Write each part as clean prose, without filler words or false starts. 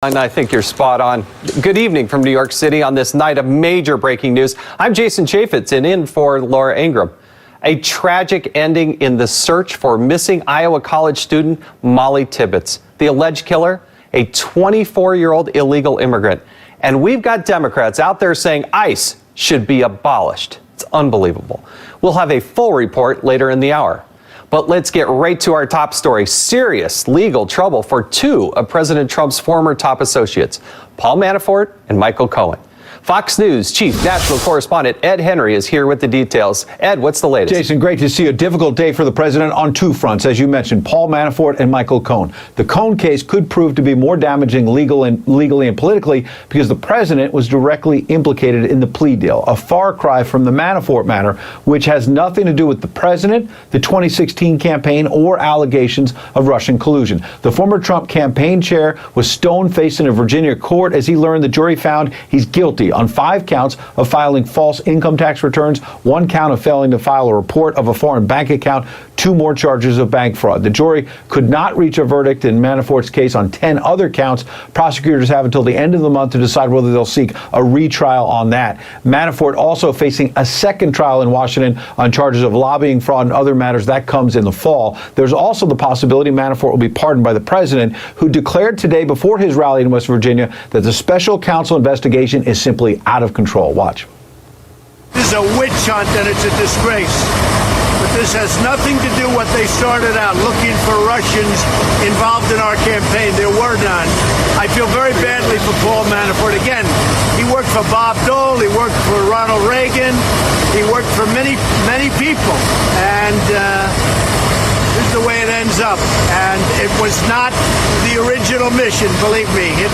And I think you're spot on. Good evening from New York City on this night of major breaking news. I'm Jason Chaffetz and in for Laura Ingraham. A tragic ending in the search for missing Iowa college student Molly Tibbetts. The alleged killer, a 24-year-old illegal immigrant. And we've got Democrats out there saying ICE should be abolished. It's unbelievable. We'll have a full report later in the hour. But let's get right to our top story. Serious legal trouble for two of President Trump's former top associates, Paul Manafort and Michael Cohen. Fox News chief national correspondent Ed Henry is here with the details. Ed, what's the latest? Jason, great to see you. A difficult day for the president on two fronts, as you mentioned, Paul Manafort and Michael Cohen. The Cohen case could prove to be more damaging legally and politically because the president was directly implicated in the plea deal, a far cry from the Manafort matter, which has nothing to do with the president, the 2016 campaign, or allegations of Russian collusion. The former Trump campaign chair was stone-faced in a Virginia court as he learned the jury found he's guilty on 5 counts of filing false income tax returns, 1 count of failing to file a report of a foreign bank account, 2 more charges of bank fraud. The jury could not reach a verdict in Manafort's case on 10 other counts. Prosecutors have until the end of the month to decide whether they'll seek a retrial on that. Manafort also facing a second trial in Washington on charges of lobbying, fraud, and other matters. That comes in the fall. There's also the possibility Manafort will be pardoned by the president, who declared today before his rally in West Virginia that the special counsel investigation is simply out of control. Watch. This is a witch hunt and it's a disgrace. But this has nothing to do with what they started out looking for Russians involved in our campaign. There were none. I feel very badly for Paul Manafort. Again, he worked for Bob Dole. He worked for Ronald Reagan. He worked for many, many people. And this is the way it ends up. And it was not the original mission, believe me. It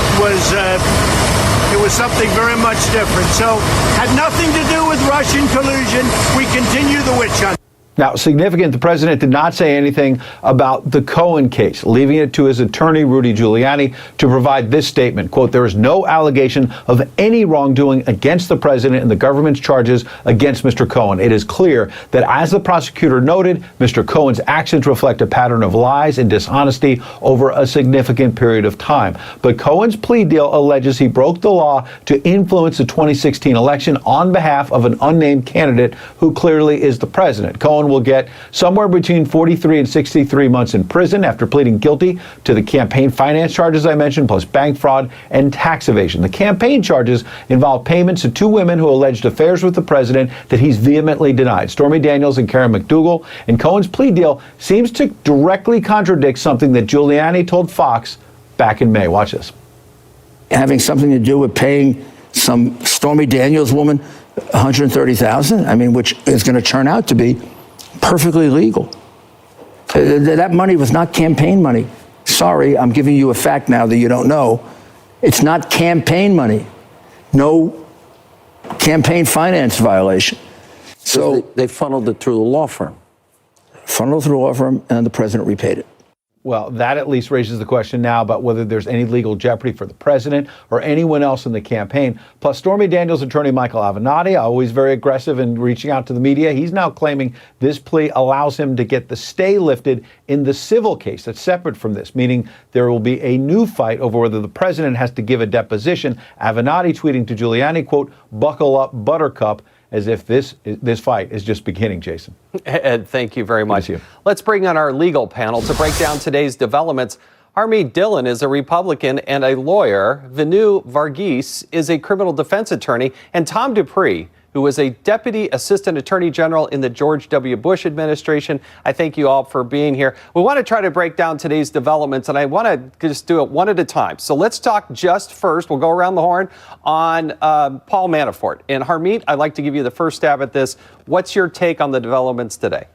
was something very much different. So, had nothing to do with Russian collusion. We continue the witch hunt. Now, significant, the president did not say anything about the Cohen case, leaving it to his attorney, Rudy Giuliani, to provide this statement. Quote, there is no allegation of any wrongdoing against the president in the government's charges against Mr. Cohen. It is clear that, as the prosecutor noted, Mr. Cohen's actions reflect a pattern of lies and dishonesty over a significant period of time. But Cohen's plea deal alleges he broke the law to influence the 2016 election on behalf of an unnamed candidate who clearly is the president. Cohen will get somewhere between 43 and 63 months in prison after pleading guilty to the campaign finance charges I mentioned, plus bank fraud and tax evasion. The campaign charges involve payments to 2 women who alleged affairs with the president that he's vehemently denied, Stormy Daniels and Karen McDougal. And Cohen's plea deal seems to directly contradict something that Giuliani told Fox back in May. Watch this. Having something to do with paying some Stormy Daniels woman $130,000, I mean, which is going to turn out to be perfectly legal. That money was not campaign money. Sorry, I'm giving you a fact now that you don't know. It's not campaign money. No campaign finance violation. So they funneled it through the law firm. Funneled through the law firm, and the president repaid it. Well, that at least raises the question now about whether there's any legal jeopardy for the president or anyone else in the campaign. Plus, Stormy Daniels' attorney, Michael Avenatti, always very aggressive in reaching out to the media. He's now claiming this plea allows him to get the stay lifted in the civil case that's separate from this, meaning there will be a new fight over whether the president has to give a deposition. Avenatti tweeting to Giuliani, quote, buckle up, buttercup, as if this fight is just beginning, Jason. Ed, thank you very much. You. Let's bring on our legal panel to break down today's developments. Harmeet Dillon is a Republican and a lawyer. Vinu Varghese is a criminal defense attorney. And Tom Dupree, who was a deputy assistant attorney general in the George W. Bush administration. I thank you all for being here. We want to try to break down today's developments, and I want to just do it one at a time. So let's talk just first, we'll go around the horn, on Paul Manafort. And Harmeet, I'd like to give you the first stab at this. What's your take on the developments today?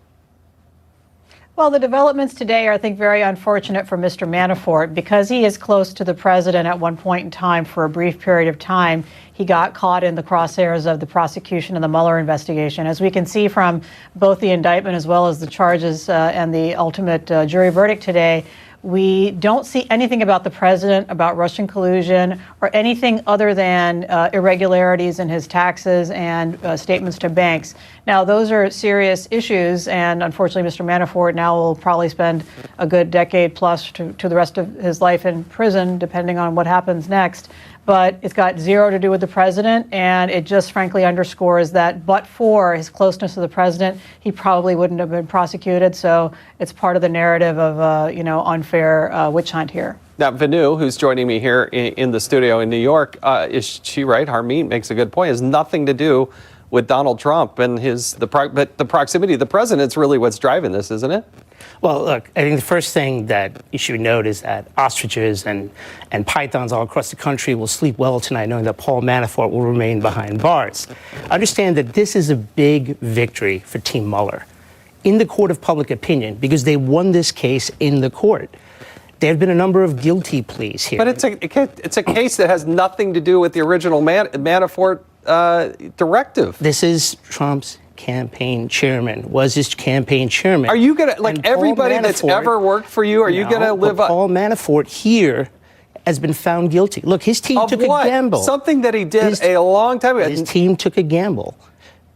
Well, the developments today are, I think, very unfortunate for Mr. Manafort because he is close to the president at one point in time for a brief period of time. He got caught in the crosshairs of the prosecution and the Mueller investigation. As we can see from both the indictment as well as the charges and the ultimate jury verdict today, we don't see anything about the president, about Russian collusion, or anything other than irregularities in his taxes and statements to banks. Now, those are serious issues, and unfortunately, Mr. Manafort now will probably spend a good decade plus to the rest of his life in prison, depending on what happens next. But it's got zero to do with the president, and it just frankly underscores that but for his closeness to the president, he probably wouldn't have been prosecuted. So it's part of the narrative of unfair witch hunt here. Now, Vanu, who's joining me here in the studio in New York, is she right? Harmeet makes a good point. It has nothing to do with Donald Trump and but the proximity of the president's really what's driving this, isn't it? Well, look, I think the first thing that you should note is that ostriches and pythons all across the country will sleep well tonight knowing that Paul Manafort will remain behind bars. Understand that this is a big victory for Team Mueller in the court of public opinion because they won this case in the court. There have been a number of guilty pleas here. But it's a case that has nothing to do with the original Manafort directive. This is Trump's campaign chairman, was his campaign chairman. Are you going to, like And everybody Paul that's Manafort- ever worked for you, are you going to live up? Paul Manafort here has been found guilty. Look, his team Of took what? a gamble. Something that he did a long time ago. His team took a gamble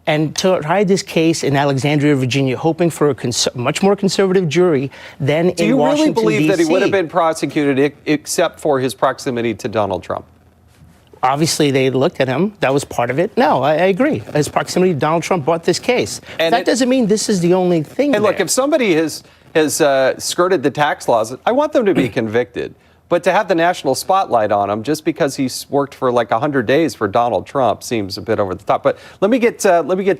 and tried this case in Alexandria, Virginia, hoping for a much more conservative jury than in Washington, D.C. Do you really believe that he would have been prosecuted except for his proximity to Donald Trump? Obviously, they looked at him. That was part of it. No, I agree. His proximity to Donald Trump brought this case. And that doesn't mean this is the only thing. And look, if somebody has skirted the tax laws, I want them to be convicted. But to have the national spotlight on him just because he's worked for like 100 days for Donald Trump seems a bit over the top. But let me get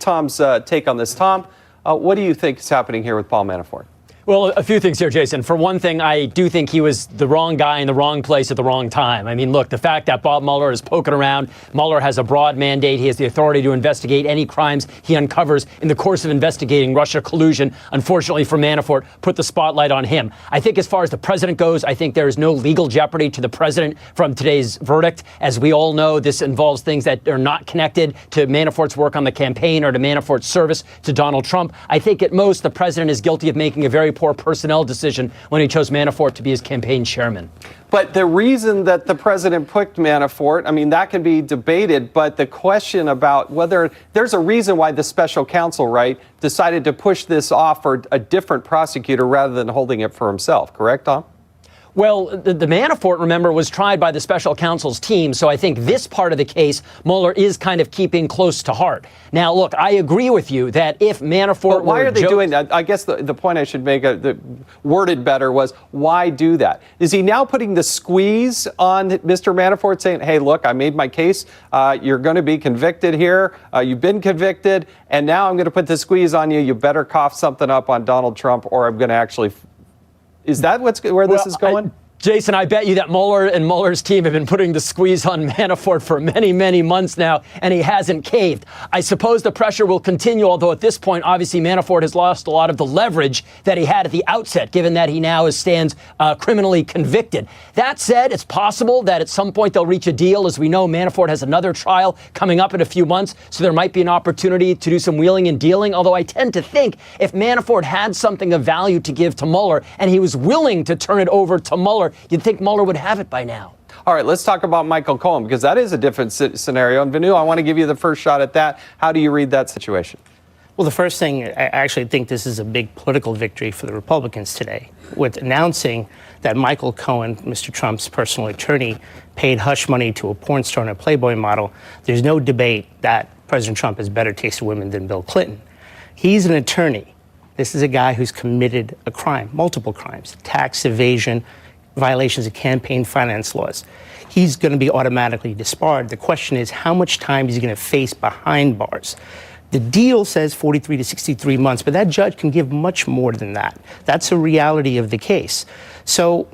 Tom's take on this. Tom, what do you think is happening here with Paul Manafort? Well, a few things here, Jason. For one thing, I do think he was the wrong guy in the wrong place at the wrong time. I mean, look, the fact that Bob Mueller is poking around, Mueller has a broad mandate. He has the authority to investigate any crimes he uncovers in the course of investigating Russia collusion. Unfortunately for Manafort, put the spotlight on him. I think as far as the president goes, I think there is no legal jeopardy to the president from today's verdict. As we all know, this involves things that are not connected to Manafort's work on the campaign or to Manafort's service to Donald Trump. I think at most the president is guilty of making a very poor personnel decision when he chose Manafort to be his campaign chairman. But the reason that the president picked Manafort, I mean, that can be debated, but the question about whether there's a reason why the special counsel, right, decided to push this off for a different prosecutor rather than holding it for himself, correct, Tom? Well, the Manafort, remember, was tried by the special counsel's team, so I think this part of the case, Mueller is kind of keeping close to heart. Now, look, I agree with you that if Manafort But why are they doing that? I guess the point I should make, worded better, was why do that? Is he now putting the squeeze on Mr. Manafort, saying, hey, look, I made my case. You're going to be convicted here. You've been convicted, and now I'm going to put the squeeze on you. You better cough something up on Donald Trump, or I'm going to actually... Is that where this is going? Jason, I bet you that Mueller and Mueller's team have been putting the squeeze on Manafort for many, many months now, and he hasn't caved. I suppose the pressure will continue, although at this point, obviously, Manafort has lost a lot of the leverage that he had at the outset, given that he now stands criminally convicted. That said, it's possible that at some point they'll reach a deal. As we know, Manafort has another trial coming up in a few months, so there might be an opportunity to do some wheeling and dealing, although I tend to think if Manafort had something of value to give to Mueller and he was willing to turn it over to Mueller, you'd think Mueller would have it by now. All right, let's talk about Michael Cohen, because that is a different scenario. And Vanu, I want to give you the first shot at that. How do you read that situation? Well, the first thing, I actually think this is a big political victory for the Republicans today, with announcing that Michael Cohen, Mr. Trump's personal attorney, paid hush money to a porn star and a Playboy model. There's no debate that President Trump has better taste in women than Bill Clinton. He's an attorney. This is a guy who's committed a crime, multiple crimes, tax evasion, violations of campaign finance laws. He's going to be automatically disbarred. The question is, how much time is he going to face behind bars? The deal says 43 to 63 months, but that judge can give much more than that. That's a reality of the case. So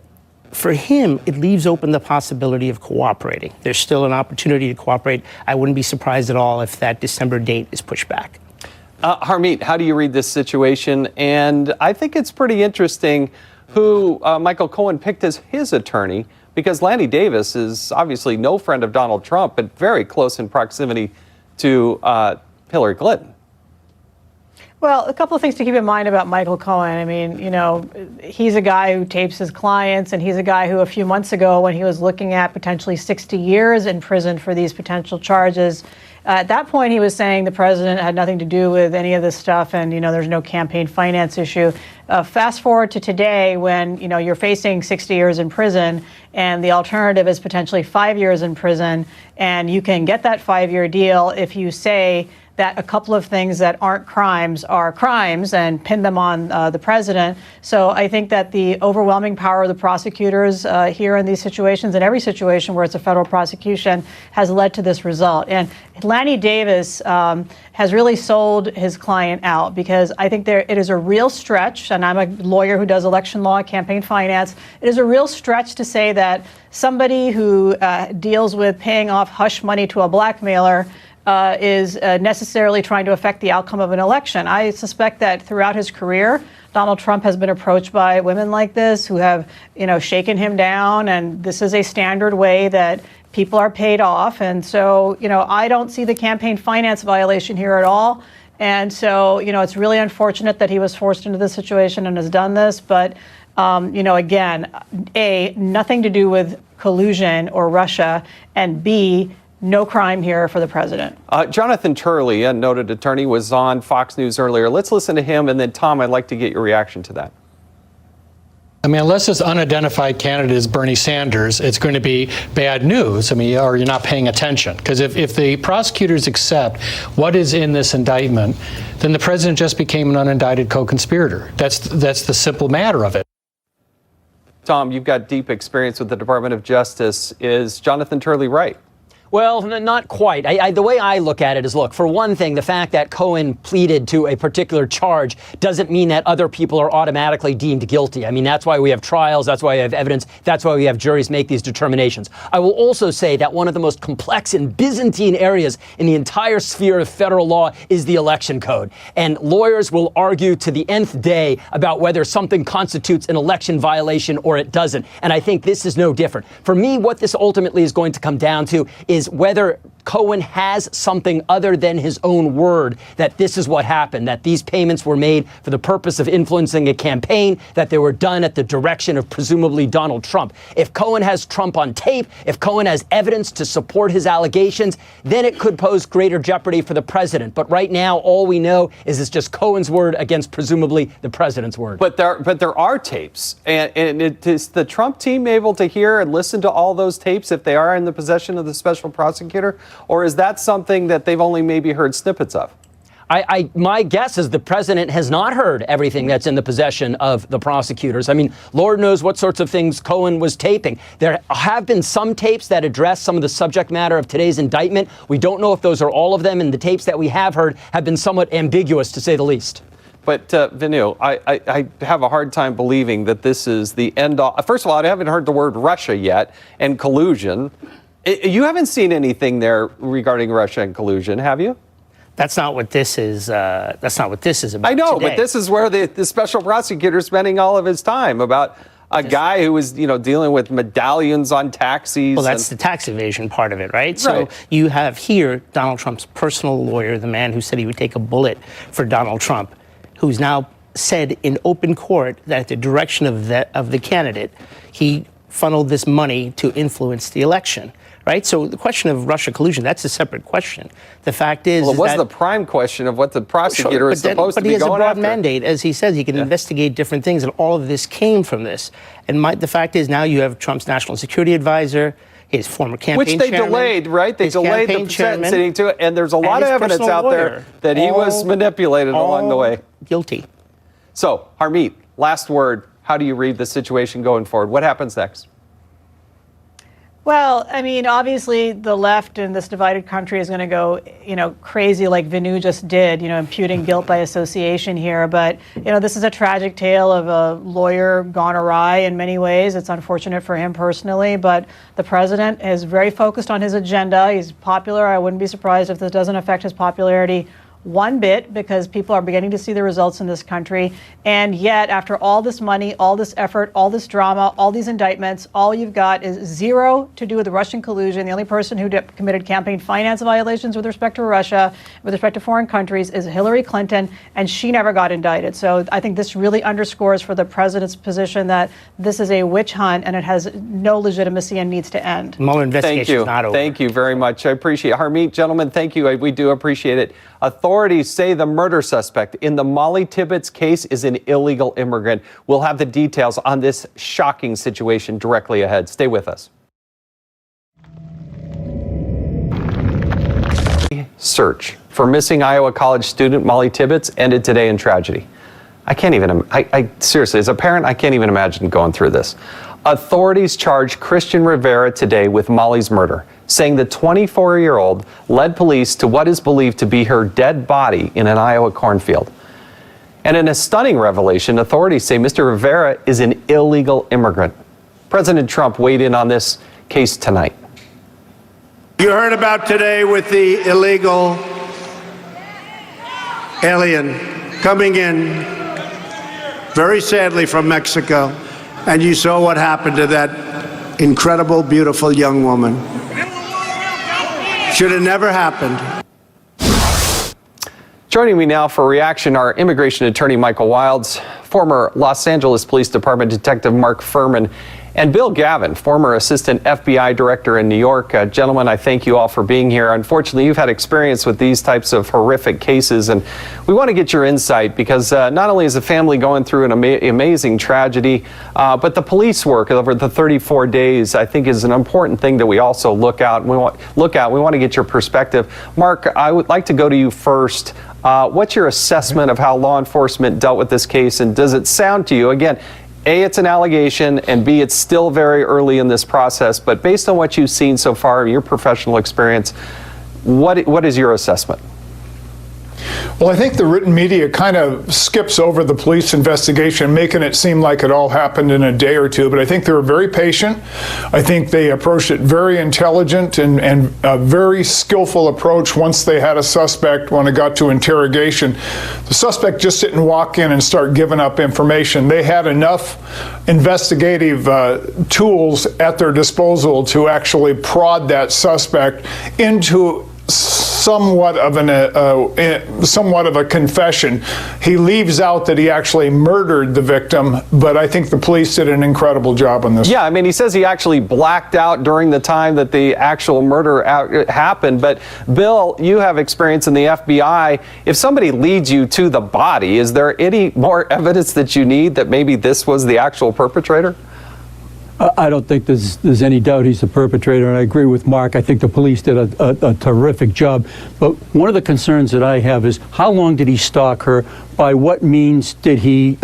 for him, it leaves open the possibility of cooperating. There's still an opportunity to cooperate. I wouldn't be surprised at all if that December date is pushed back. Harmeet, how do you read this situation? And I think it's pretty interesting who Michael Cohen picked as his attorney, because Lanny Davis is obviously no friend of Donald Trump, but very close in proximity to Hillary Clinton. Well, a couple of things to keep in mind about Michael Cohen. I mean, you know, he's a guy who tapes his clients, and he's a guy who a few months ago, when he was looking at potentially 60 years in prison for these potential charges, At that point, he was saying the president had nothing to do with any of this stuff, and there's no campaign finance issue. Fast forward to today, when you're facing 60 years in prison, and the alternative is potentially 5 years in prison, and you can get that 5-year deal if you say that a couple of things that aren't crimes are crimes and pin them on the president. So I think that the overwhelming power of the prosecutors here in these situations, in every situation where it's a federal prosecution, has led to this result. And Lanny Davis has really sold his client out, because I think it is a real stretch, and I'm a lawyer who does election law, campaign finance. It is a real stretch to say that somebody who deals with paying off hush money to a blackmailer is necessarily trying to affect the outcome of an election. I suspect that throughout his career, Donald Trump has been approached by women like this who have, shaken him down, and this is a standard way that people are paid off. And so, I don't see the campaign finance violation here at all. And so, it's really unfortunate that he was forced into this situation and has done this. But, again, A, nothing to do with collusion or Russia, and B, no crime here for the president. Jonathan Turley, a noted attorney, was on Fox News earlier. Let's listen to him, and then Tom, I'd like to get your reaction to that. I mean, unless this unidentified candidate is Bernie Sanders, it's going to be bad news. I mean, or you're not paying attention. Because if the prosecutors accept what is in this indictment, then the president just became an unindicted co-conspirator. That's the simple matter of it. Tom, you've got deep experience with the Department of Justice. Is Jonathan Turley right? Well, not quite. The way I look at it is, look, for one thing, the fact that Cohen pleaded to a particular charge doesn't mean that other people are automatically deemed guilty. I mean, that's why we have trials. That's why we have evidence. That's why we have juries make these determinations. I will also say that one of the most complex and Byzantine areas in the entire sphere of federal law is the election code. And lawyers will argue to the nth day about whether something constitutes an election violation or it doesn't. And I think this is no different. For me, what this ultimately is going to come down to is whether Cohen has something other than his own word that this is what happened, that these payments were made for the purpose of influencing a campaign, that they were done at the direction of presumably Donald Trump. If Cohen has Trump on tape, if Cohen has evidence to support his allegations, then it could pose greater jeopardy for the president. But right now, all we know is it's just Cohen's word against presumably the president's word. But there are tapes, and is the Trump team able to hear and listen to all those tapes if they are in the possession of the special prosecutor? Or is that something that they've only maybe heard snippets of? My guess is the president has not heard everything that's in the possession of the prosecutors. I mean, Lord knows what sorts of things Cohen was taping. There have been some tapes that address some of the subject matter of today's indictment. We don't know if those are all of them, and the tapes that we have heard have been somewhat ambiguous, to say the least. But, Vinu, I have a hard time believing that this is the end all. First of all, I haven't heard the word Russia yet, and collusion. You haven't seen anything there regarding Russia and collusion, have you? That's not what this is. That's not what this is about. I know, today. but this is where the special prosecutor is spending all of his time, about a guy who was, dealing with medallions on taxis. Well, that's the tax evasion part of it, right? So you have here Donald Trump's personal lawyer, the man who said he would take a bullet for Donald Trump, who's now said in open court that at the direction of the candidate, he funneled this money to influence the election. Right? So the question of Russia collusion, that's a separate question. The fact is, well, it was the prime question of what the prosecutor is supposed to be going after. But he has a broad mandate. As he says, he can investigate different things, and all of this came from this. And the fact is, now you have Trump's national security advisor, his former campaign chairman. Which they delayed, right? They delayed the sentencing to it, and there's a lot of evidence out there that he was manipulated along the way. Guilty. So, Harmeet, last word. How do you read the situation going forward? What happens next? Well, I mean, obviously the left in this divided country is going to go, crazy like Vinu just did, imputing guilt by association here. But, this is a tragic tale of a lawyer gone awry in many ways. It's unfortunate for him personally, but the president is very focused on his agenda. He's popular. I wouldn't be surprised if this doesn't affect his popularity one bit, because people are beginning to see the results in this country. And yet, after all this money, all this effort, all this drama, all these indictments, all you've got is zero to do with the Russian collusion. The only person who committed campaign finance violations with respect to Russia, with respect to foreign countries, is Hillary Clinton, and she never got indicted. So I think this really underscores for the president's position that this is a witch hunt and it has no legitimacy and needs to end. Mueller investigation is not over. Thank you very much. I appreciate it. Harmeet, gentlemen, thank you. We do appreciate it. Authorities say the murder suspect in the Molly Tibbetts case is an illegal immigrant. We'll have the details on this shocking situation directly ahead. Stay with us. Search for missing Iowa College student Molly Tibbetts ended today in tragedy. I can't even, seriously, as a parent, I can't even imagine going through this. Authorities charged Christian Rivera today with Molly's murder, saying the 24-year-old led police to what is believed to be her dead body in an Iowa cornfield. And in a stunning revelation, authorities say Mr. Rivera is an illegal immigrant. President Trump weighed in on this case tonight. You heard about today with the illegal alien coming in, very sadly, from Mexico, and you saw what happened to that incredible, beautiful young woman. Should have never happened. Joining me now for reaction are immigration attorney Michael Wilds, former Los Angeles Police Department Detective Mark Furman, and Bill Gavin, former assistant FBI director in New York. Gentlemen, I thank you all for being here. Unfortunately, you've had experience with these types of horrific cases, and we want to get your insight because not only is the family going through an amazing tragedy, but the police work over the 34 days, I think, is an important thing that we also look at. We want to get your perspective. Mark, I would like to go to you first. What's your assessment of how law enforcement dealt with this case, and does it sound to you, again, A, it's an allegation, and B, it's still very early in this process, but based on what you've seen so far, your professional experience, what is your assessment? Well, I think the written media kind of skips over the police investigation, making it seem like it all happened in a day or two. But I think they were very patient. I think they approached it very intelligent and a very skillful approach once they had a suspect when it got to interrogation. The suspect just didn't walk in and start giving up information. They had enough investigative tools at their disposal to actually prod that suspect into somewhat of a confession. He leaves out that he actually murdered the victim, but I think the police did an incredible job on this. Yeah, I mean, he says he actually blacked out during the time that the actual murder happened. But Bill, you have experience in the FBI. If somebody leads you to the body, is there any more evidence that you need that maybe this was the actual perpetrator? I don't think there's any doubt he's the perpetrator, and I agree with Mark. I think the police did a terrific job. But one of the concerns that I have is how long did he stalk her? By what means did he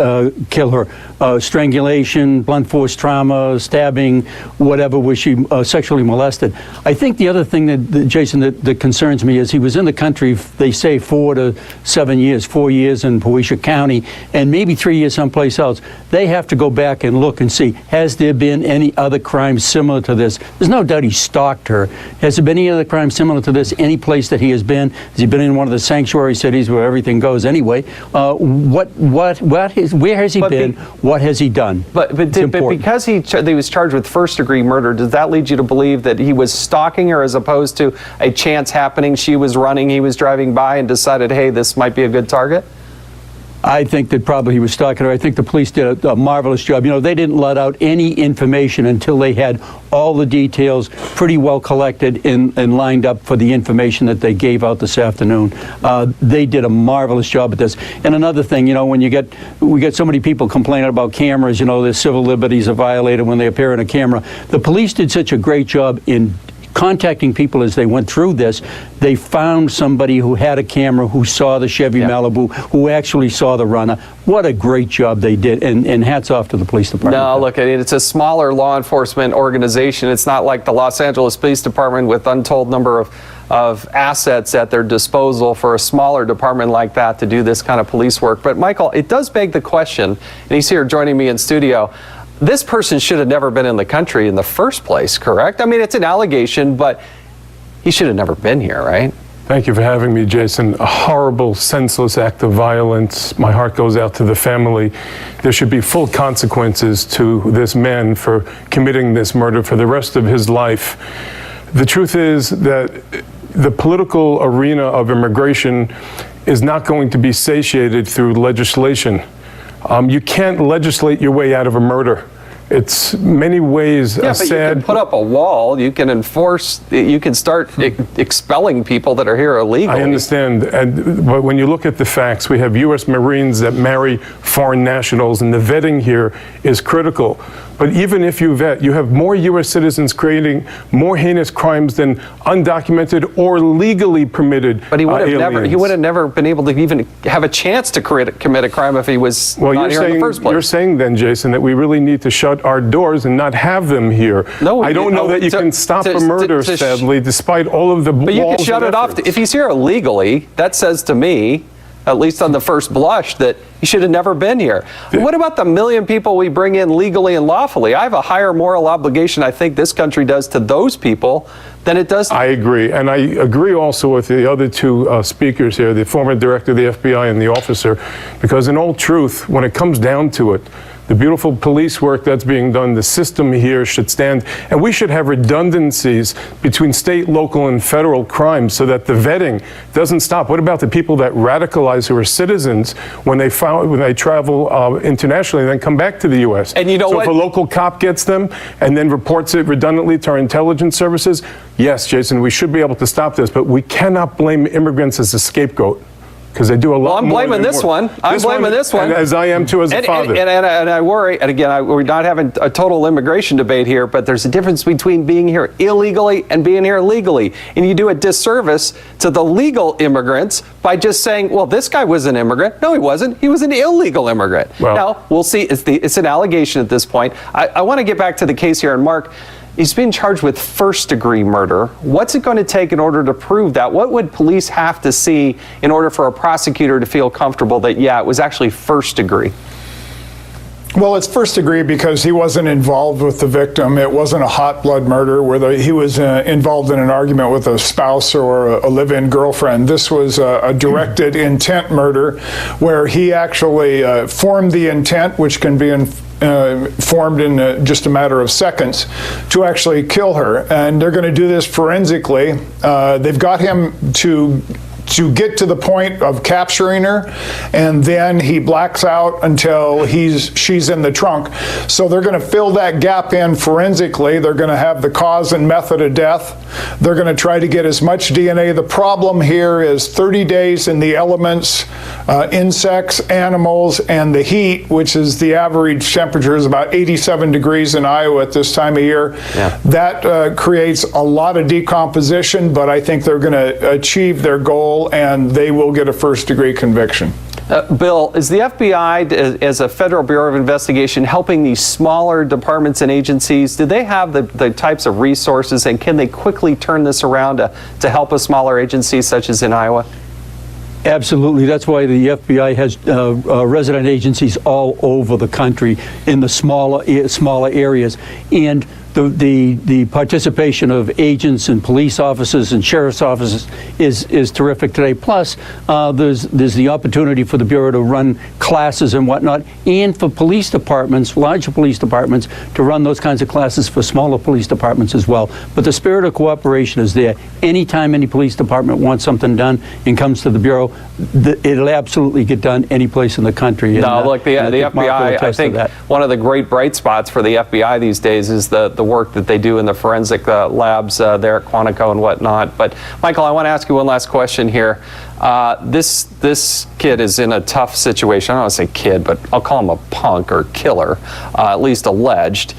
kill her? Strangulation, blunt force trauma, stabbing, whatever. Was she sexually molested? I think the other thing that Jason, that concerns me is he was in the country, they say 4 to 7 years, 4 years in Volusia County, and maybe 3 years someplace else. They have to go back and look and see, has there been any other crime similar to this? There's no doubt he stalked her. Has there been any other crime similar to this, any place that he has been? Has he been in one of the sanctuary cities where everything goes anyway? Where has he been? What has he done? But because he was charged with first-degree murder, does that lead you to believe that he was stalking her as opposed to a chance happening? She was running, he was driving by and decided, hey, this might be a good target? I think that probably he was stalking her. I think the police did a marvelous job. You know, they didn't let out any information until they had all the details pretty well collected and lined up for the information that they gave out this afternoon. They did a marvelous job at this. And another thing, you know, when we get so many people complaining about cameras, you know, their civil liberties are violated when they appear on a camera. The police did such a great job in contacting people as they went through this. They found somebody who had a camera, who saw the Chevy Malibu, who actually saw the runner. What a great job they did, and hats off to the police department. No, look, it's a smaller law enforcement organization. It's not like the Los Angeles Police Department with untold number of assets at their disposal for a smaller department like that to do this kind of police work. But Michael, it does beg the question, and he's here joining me in studio, this person should have never been in the country in the first place, correct? I mean, it's an allegation, but he should have never been here, right? Thank you for having me, Jason. A horrible, senseless act of violence. My heart goes out to the family. There should be full consequences to this man for committing this murder for the rest of his life. The truth is that the political arena of immigration is not going to be satiated through legislation. You can't legislate your way out of a murder. It's many ways but sad. you can put up a wall, you can enforce, you can start expelling people that are here illegally. I understand, but when you look at the facts, we have U.S. Marines that marry foreign nationals, and the vetting here is critical. But even if you vet, you have more U.S. citizens creating more heinous crimes than undocumented or legally permitted But he would have aliens. he would have never been able to even have a chance to commit a crime if he was not here in the first place. You're saying then, Jason, that we really need to shut our doors and not have them here. No, I don't know that you can stop a murder, sadly, despite all of the walls. But you can shut it off. If he's here illegally, that says to me, at least on the first blush, that he should have never been here. What about the million people we bring in legally and lawfully? I have a higher moral obligation, I think this country does, to those people than it does to... I agree. And I agree also with the other two speakers here, the former director of the FBI and the officer, because in all truth, when it comes down to it, the beautiful police work that's being done, the system here should stand, and we should have redundancies between state, local, and federal crimes so that the vetting doesn't stop. What about the people that radicalize who are citizens when they travel internationally and then come back to the U.S.? And you know what? So if a local cop gets them and then reports it redundantly to our intelligence services, yes, Jason, we should be able to stop this, but we cannot blame immigrants as a scapegoat. Because they do a lot Well, I'm more blaming than this work. one. I'm blaming this one. And as I am too as a father. And I worry, and again, we're not having a total immigration debate here, but there's a difference between being here illegally and being here legally. And you do a disservice to the legal immigrants by just saying, well, this guy was an immigrant. No, he wasn't. He was an illegal immigrant. Well, now, we'll see. It's an allegation at this point. I want to get back to the case here. And Mark, he's being charged with first-degree murder. What's it going to take in order to prove that? What would police have to see in order for a prosecutor to feel comfortable that, yeah, it was actually first-degree? Well, it's first degree because he wasn't involved with the victim. It wasn't a hot blood murder where he was involved in an argument with a spouse or a live-in girlfriend. This was a directed intent murder where he actually formed the intent, which can be formed in just a matter of seconds, to actually kill her. And they're going to do this forensically. They've got him to get to the point of capturing her, and then he blacks out until she's in the trunk. So they're going to fill that gap in forensically. They're going to have the cause and method of death. They're going to try to get as much DNA. The problem here is 30 days in the elements, insects, animals, and the heat, which is the average temperature is about 87 degrees in Iowa at this time of year. Yeah. That creates a lot of decomposition, but I think they're going to achieve their goal, and they will get a first-degree conviction. Bill, is the FBI, as a Federal Bureau of Investigation, helping these smaller departments and agencies? Do they have the types of resources, and can they quickly turn this around to help a smaller agency such as in Iowa? Absolutely. That's why the FBI has resident agencies all over the country in the smaller areas. And the participation of agents and police officers and sheriff's officers is terrific today. Plus, there's the opportunity for the Bureau to run classes and whatnot, and for police departments, larger police departments, to run those kinds of classes for smaller police departments as well. But the spirit of cooperation is there. Anytime any police department wants something done and comes to the Bureau, it'll absolutely get done any place in the FBI, I think one of the great bright spots for the FBI these days is the work that they do in the forensic labs there at Quantico and whatnot. But Michael, I want to ask you one last question here. This kid is in a tough situation. I don't want to say kid, but I'll call him a punk or killer, at least alleged.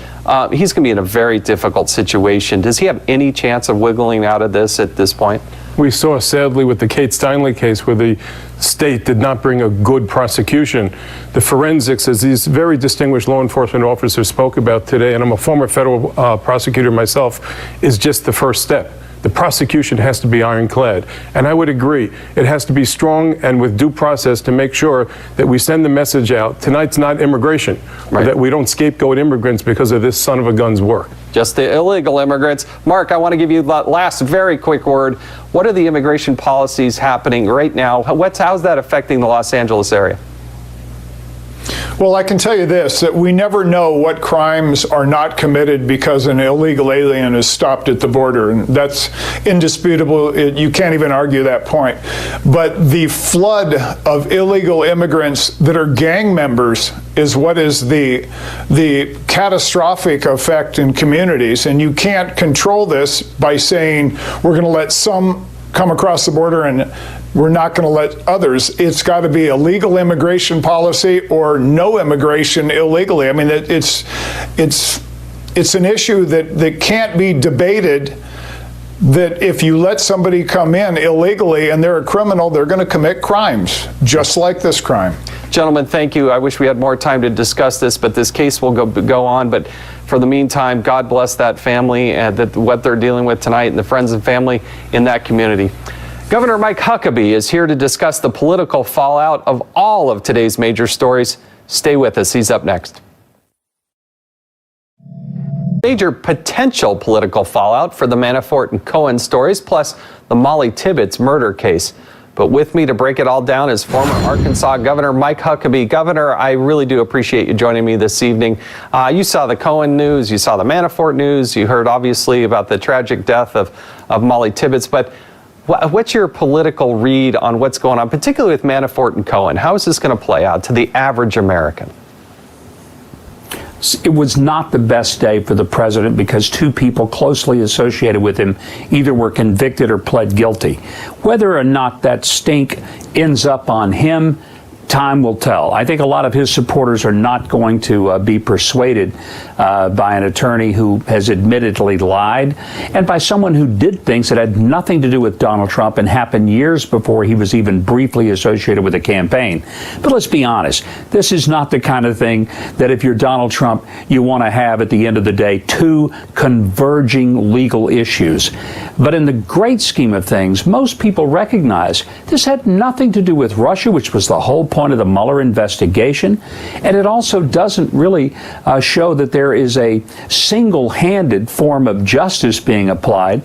He's going to be in a very difficult situation. Does he have any chance of wiggling out of this at this point? We saw, sadly, with the Kate Steinle case where the state did not bring a good prosecution. The forensics, as these very distinguished law enforcement officers spoke about today, and I'm a former federal prosecutor myself, is just the first step. The prosecution has to be ironclad. And I would agree, it has to be strong and with due process to make sure that we send the message out. Tonight's not immigration, right, that we don't scapegoat immigrants because of this son of a gun's work. just the illegal immigrants. Mark, I want to give you the last very quick word. What are the immigration policies happening right now? How's that affecting the Los Angeles area? Well, I can tell you this, that we never know what crimes are not committed because an illegal alien is stopped at the border, and that's indisputable. You can't even argue that point. But the flood of illegal immigrants that are gang members is what is the catastrophic effect in communities, and you can't control this by saying we're going to let some come across the border and we're not going to let others. It's got to be a legal immigration policy or no immigration illegally. I mean, it's an issue that can't be debated, that if you let somebody come in illegally and they're a criminal, they're going to commit crimes, just like this crime. Gentlemen, thank you. I wish we had more time to discuss this, but this case will go on. But for the meantime, God bless that family and what they're dealing with tonight and the friends and family in that community. Governor Mike Huckabee is here to discuss the political fallout of all of today's major stories. Stay with us. He's up next. Major potential political fallout for the Manafort and Cohen stories, plus the Molly Tibbetts murder case. But with me to break it all down is former Arkansas Governor Mike Huckabee. Governor, I really do appreciate you joining me this evening. You saw the Cohen news, you saw the Manafort news, you heard obviously about the tragic death of Molly Tibbetts, but what's your political read on what's going on, particularly with Manafort and Cohen? How is this going to play out to the average American? It was not the best day for the president because two people closely associated with him either were convicted or pled guilty. Whether or not that stink ends up on him, time will tell. I think a lot of his supporters are not going to be persuaded by an attorney who has admittedly lied and by someone who did things that had nothing to do with Donald Trump and happened years before he was even briefly associated with the campaign. But let's be honest, this is not the kind of thing that if you're Donald Trump, you want to have at the end of the day two converging legal issues. But in the great scheme of things, most people recognize this had nothing to do with Russia, which was the whole point of the Mueller investigation, and it also doesn't really show that there is a single-handed form of justice being applied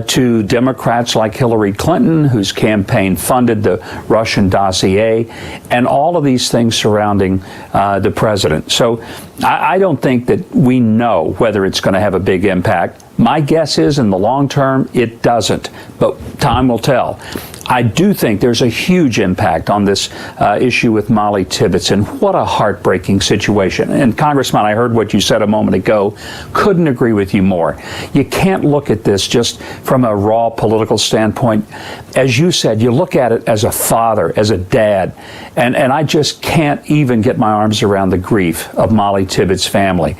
to Democrats like Hillary Clinton, whose campaign funded the Russian dossier, and all of these things surrounding the president. So I don't think that we know whether it's going to have a big impact. My guess is in the long term, it doesn't, but time will tell. I do think there's a huge impact on this issue with Molly Tibbetts, and what a heartbreaking situation. And Congressman, I heard what you said a moment ago. Couldn't agree with you more. You can't look at this just from a raw political standpoint. As you said, you look at it as a father, as a dad, and I just can't even get my arms around the grief of Molly Tibbetts' family.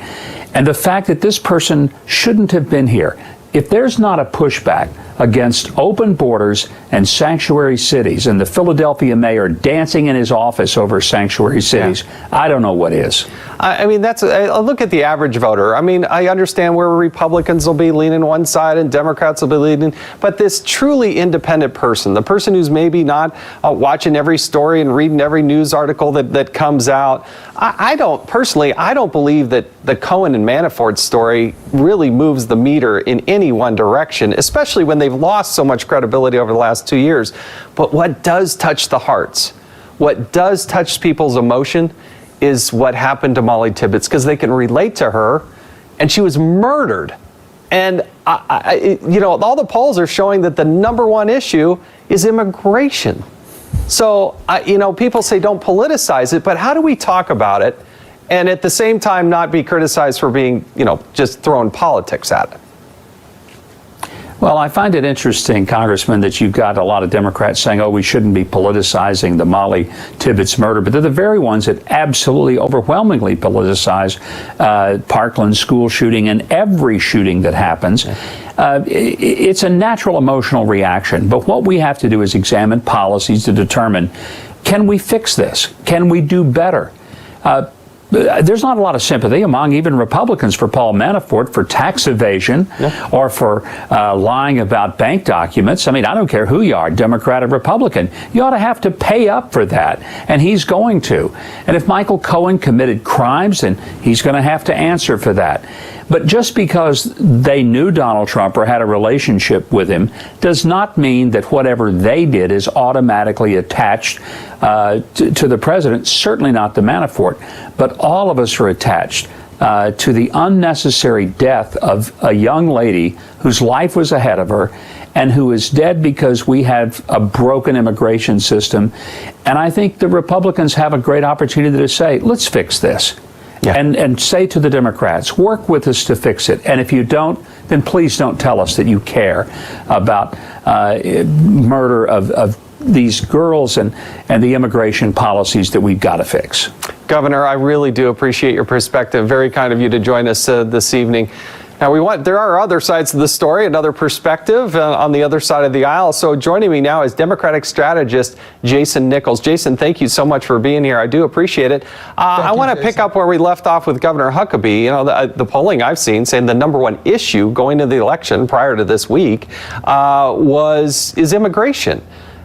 And the fact that this person shouldn't have been here. If there's not a pushback against open borders and sanctuary cities, and the Philadelphia mayor dancing in his office over sanctuary cities, I don't know what is. I mean, that's a look at the average voter. I mean, I understand where Republicans will be leaning one side and Democrats will be leaning, but this truly independent person, the person who's maybe not watching every story and reading every news article that comes out, I don't believe that the Cohen and Manafort story really moves the meter in any one direction, especially when they've lost so much credibility over the last 2 years. But what does touch the hearts, what does touch people's emotion, is what happened to Molly Tibbetts, because they can relate to her, and she was murdered. And all the polls are showing that the number one issue is immigration. So people say don't politicize it, but how do we talk about it and at the same time not be criticized for being, just throwing politics at it? Well, I find it interesting, Congressman, that you've got a lot of Democrats saying, we shouldn't be politicizing the Molly Tibbetts murder, but they're the very ones that absolutely overwhelmingly politicize Parkland school shooting and every shooting that happens. It's a natural emotional reaction, but what we have to do is examine policies to determine, can we fix this? Can we do better? There's not a lot of sympathy among even Republicans for Paul Manafort for tax evasion or for lying about bank documents. I mean, I don't care who you are, Democrat or Republican. You ought to have to pay up for that, and he's going to. And if Michael Cohen committed crimes, then he's going to have to answer for that. But just because they knew Donald Trump or had a relationship with him does not mean that whatever they did is automatically attached to the president, certainly not to Manafort. But all of us are attached to the unnecessary death of a young lady whose life was ahead of her and who is dead because we have a broken immigration system. And I think the Republicans have a great opportunity to say, let's fix this. Yeah. And say to the Democrats, work with us to fix it. And if you don't, then please don't tell us that you care about murder of these girls and the immigration policies that we've got to fix. Governor, I really do appreciate your perspective. Very kind of you to join us this evening. Now, there are other sides to the story, another perspective on the other side of the aisle. So joining me now is Democratic strategist Jason Nichols. Jason, thank you so much for being here. I do appreciate it. I want to pick up where we left off with Governor Huckabee. You know, the polling I've seen saying the number one issue going into the election prior to this week is immigration.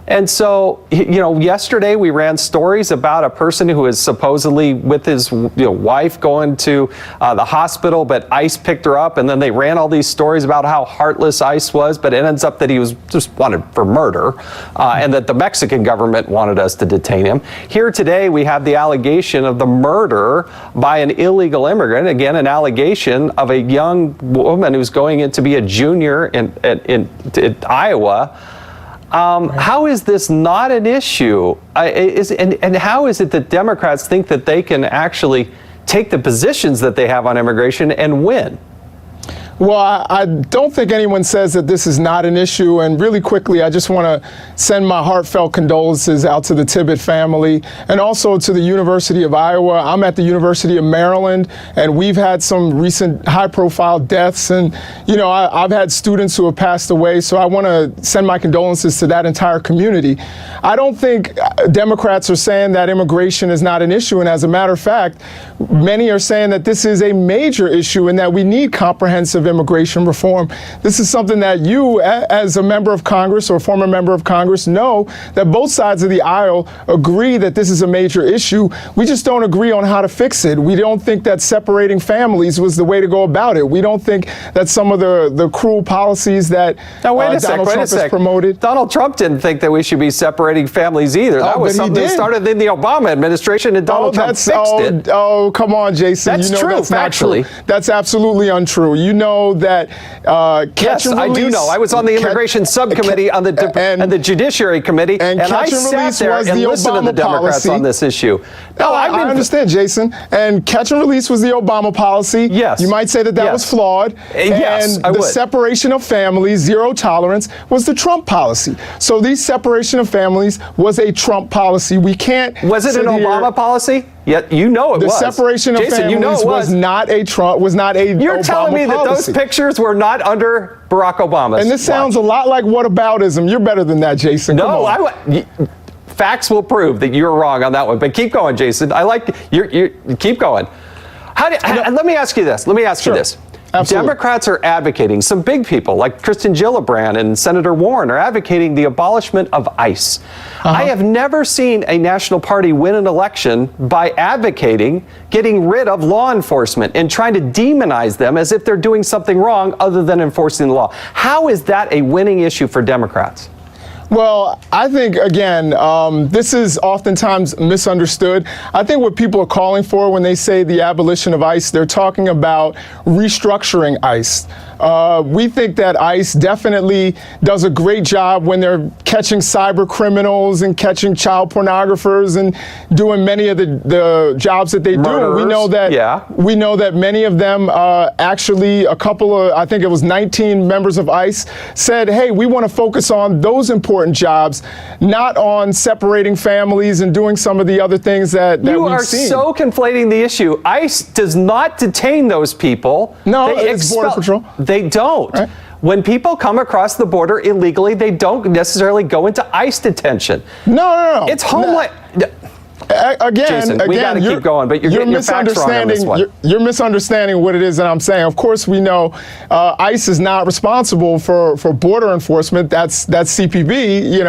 And so, you know, yesterday we ran stories about a person who is supposedly with his wife going to the hospital, but ICE picked her up, and then they ran all these stories about how heartless ICE was, but it ends up that he was just wanted for murder, and that the Mexican government wanted us to detain him. Here today we have the allegation of the murder by an illegal immigrant, again an allegation of a young woman who's going in to be a junior in Iowa. How is this not an issue? And how is it that Democrats think that they can actually take the positions that they have on immigration and win? Well, I don't think anyone says that this is not an issue. And really quickly, I just want to send my heartfelt condolences out to the Tibbet family and also to the University of Iowa. I'm at the University of Maryland, and we've had some recent high-profile deaths. And, you know, I've had students who have passed away, so I want to send my condolences to that entire community. I don't think Democrats are saying that immigration is not an issue. And as a matter of fact, many are saying that this is a major issue and that we need comprehensive immigration reform. This is something that you, as a member of Congress or former member of Congress, know that both sides of the aisle agree that this is a major issue. We just don't agree on how to fix it. We don't think that separating families was the way to go about it. We don't think that some of the cruel policies that Donald Trump has promoted. Donald Trump didn't think that we should be separating families either. That was something that started in the Obama administration, and Donald Trump fixed it. Oh, come on, Jason. That's true, that's not factually. True. That's absolutely untrue. You know that yes, I do know. I was on the immigration subcommittee and the Judiciary Committee, and I sat there and listened to the Democrats on this issue. No, I understand, Jason. And catch and release was the Obama policy. Yes. You might say that was flawed. Yes, and the separation of families, zero tolerance, was the Trump policy. So these separation of families was a Trump policy. We can't. Was it an Obama policy? Yeah, you know it was. The separation of families was not a Trump. Was not a. You're Obama telling me that those pictures were not under Barack Obama. And this sounds a lot like whataboutism. You're better than that, Jason. No, facts will prove that you're wrong on that one. But keep going, Jason. I like you. Keep going. Let me ask you this. Let me ask you this. Absolutely. Democrats are advocating, some big people like Kristen Gillibrand and Senator Warren are advocating the abolishment of ICE. I have never seen a national party win an election by advocating getting rid of law enforcement and trying to demonize them as if they're doing something wrong other than enforcing the law. How is that a winning issue for Democrats? Well, I think, again, this is oftentimes misunderstood. I think what people are calling for when they say the abolition of ICE, they're talking about restructuring ICE. We think that ICE definitely does a great job when they're catching cyber criminals and catching child pornographers and doing many of the jobs that they do. We know that many of them actually, a couple of, I think it was 19 members of ICE said, hey, we want to focus on those important jobs, not on separating families and doing some of the other things that we've seen. You are so conflating the issue. ICE does not detain those people. No, it's Border Patrol. They don't. Right. When people come across the border illegally, they don't necessarily go into ICE detention. No. It's homeland. Again, we got to keep going, but you're getting your facts wrong on this one. You're misunderstanding what it is that I'm saying. Of course, we know ICE is not responsible for border enforcement. That's CPB,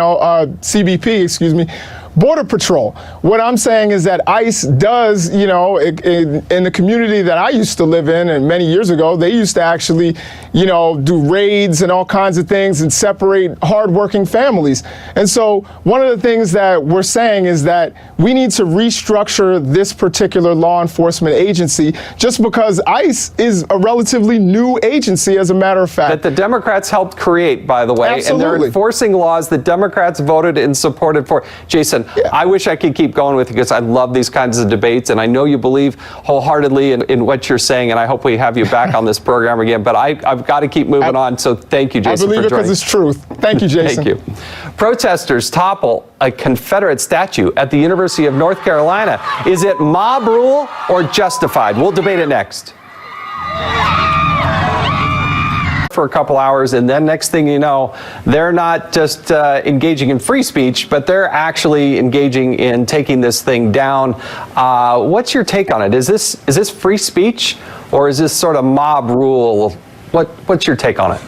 CBP, excuse me. Border Patrol. What I'm saying is that ICE does, in the community that I used to live in, and many years ago, they used to actually, do raids and all kinds of things and separate hardworking families. And so one of the things that we're saying is that we need to restructure this particular law enforcement agency, just because ICE is a relatively new agency, as a matter of fact. That the Democrats helped create, by the way. Absolutely. And they're enforcing laws that Democrats voted and supported for. Jason, I wish I could keep going with you because I love these kinds of debates, and I know you believe wholeheartedly in what you're saying, and I hope we have you back on this program again. But I've got to keep moving on, so thank you, Jason, I believe for it because it's truth. Thank you, Jason. Thank you. Protesters topple a Confederate statue at the University of North Carolina. Is it mob rule or justified? We'll debate it next. For a couple hours, and then next thing you know, they're not just engaging in free speech, but they're actually engaging in taking this thing down. What's your take on it? Is this free speech, or is this sort of mob rule? What's your take on it?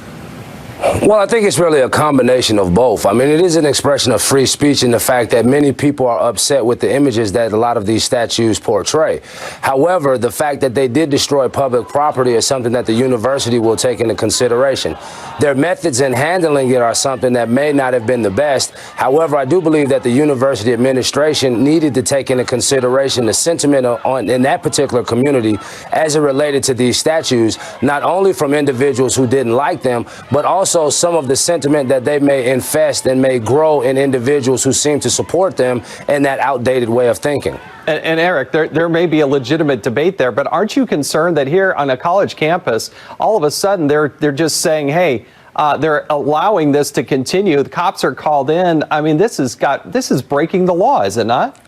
Well, I think it's really a combination of both. I mean, it is an expression of free speech in the fact that many people are upset with the images that a lot of these statues portray. However, the fact that they did destroy public property is something that the university will take into consideration. Their methods in handling it are something that may not have been the best. However, I do believe that the university administration needed to take into consideration the sentiment in that particular community as it related to these statues, not only from individuals who didn't like them, but also some of the sentiment that they may infest and may grow in individuals who seem to support them in that outdated way of thinking. And Eric, there may be a legitimate debate there, but aren't you concerned that here on a college campus, all of a sudden they're just saying, hey, they're allowing this to continue. The cops are called in. I mean, this is breaking the law, is it not?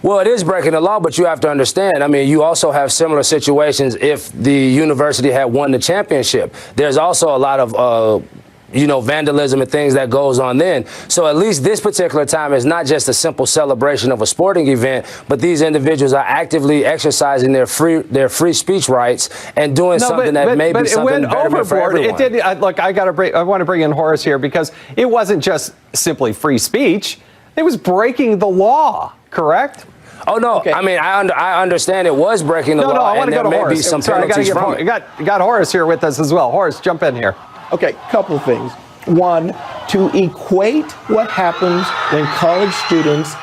Well, it is breaking the law, but you have to understand, I mean, you also have similar situations if the university had won the championship. There's also a lot of, vandalism and things that goes on then. So at least this particular time is not just a simple celebration of a sporting event, but these individuals are actively exercising their free speech rights and doing something that may be something better for everyone. Look, I want to bring in Horace here because it wasn't just simply free speech. It was breaking the law, correct? Oh, no. Okay. I mean, I understand it was breaking the law. No, I want to go to Horace. Be some penalties from it. You got Horace here with us as well. Horace, jump in here. Okay, couple of things. One, to equate what happens when college students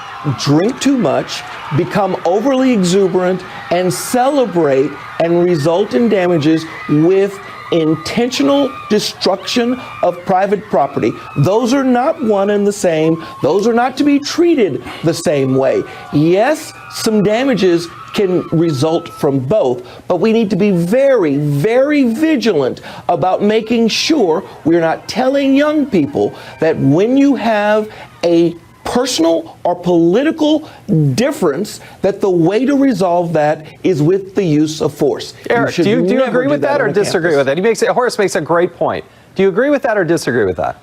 drink too much, become overly exuberant, and celebrate and result in damages with intentional destruction of private property. Those are not one and the same. Those are not to be treated the same way. Yes, some damages can result from both, but we need to be very, very vigilant about making sure we're not telling young people that when you have a personal or political difference, that the way to resolve that is with the use of force. Eric, do you agree with that or disagree with that? Horace makes a great point. Do you agree with that or disagree with that?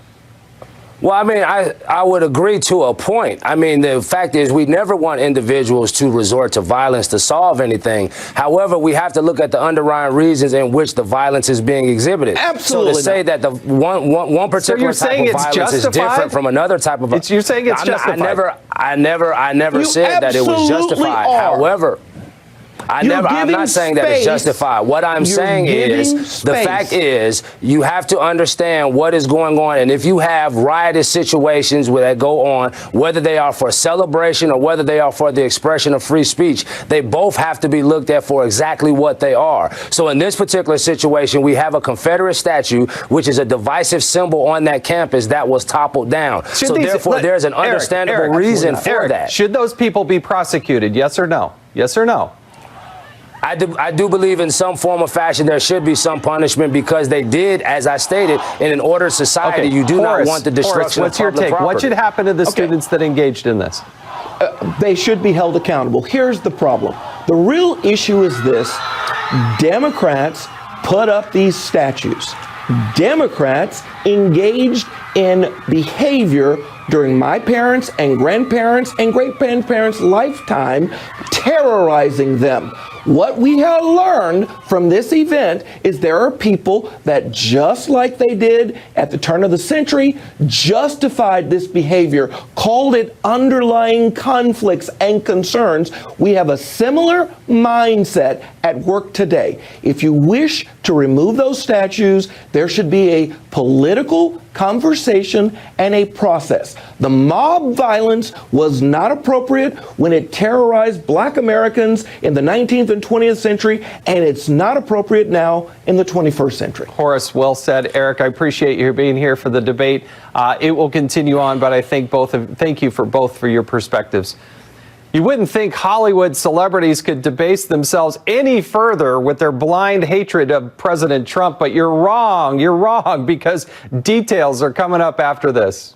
Well, I mean, I would agree to a point. I mean, the fact is we never want individuals to resort to violence to solve anything. However, we have to look at the underlying reasons in which the violence is being exhibited. Absolutely. So to say that the one particular type of violence is different from another type of violence. You're saying it's justified. I never said that it was justified. However, I'm not saying that it's justified. What I'm saying is, the fact is, you have to understand what is going on. And if you have riotous situations that go on, whether they are for celebration or whether they are for the expression of free speech, they both have to be looked at for exactly what they are. So in this particular situation, we have a Confederate statue, which is a divisive symbol on that campus that was toppled down. So therefore, there's an understandable reason for that. Should those people be prosecuted? Yes or no? Yes or no? I do believe in some form or fashion there should be some punishment because they did, as I stated, in an ordered society, you do not want the destruction of public property. What should happen to the students that engaged in this? They should be held accountable. Here's the problem. The real issue is this. Democrats put up these statues. Democrats engaged in behavior during my parents' and grandparents' and great-grandparents' lifetime, terrorizing them. What we have learned from this event is there are people that, just like they did at the turn of the century, justified this behavior, called it underlying conflicts and concerns. We have a similar mindset at work today. If you wish to remove those statues, there should be a political conversation and a process. The mob violence was not appropriate when it terrorized black Americans in the 19th and 20th century, and it's not appropriate now in the 21st century. Horace, well said. Eric, I appreciate you being here for the debate. It will continue on, but I think thank you for both for your perspectives. You wouldn't think Hollywood celebrities could debase themselves any further with their blind hatred of President Trump, but you're wrong. You're wrong, because details are coming up after this.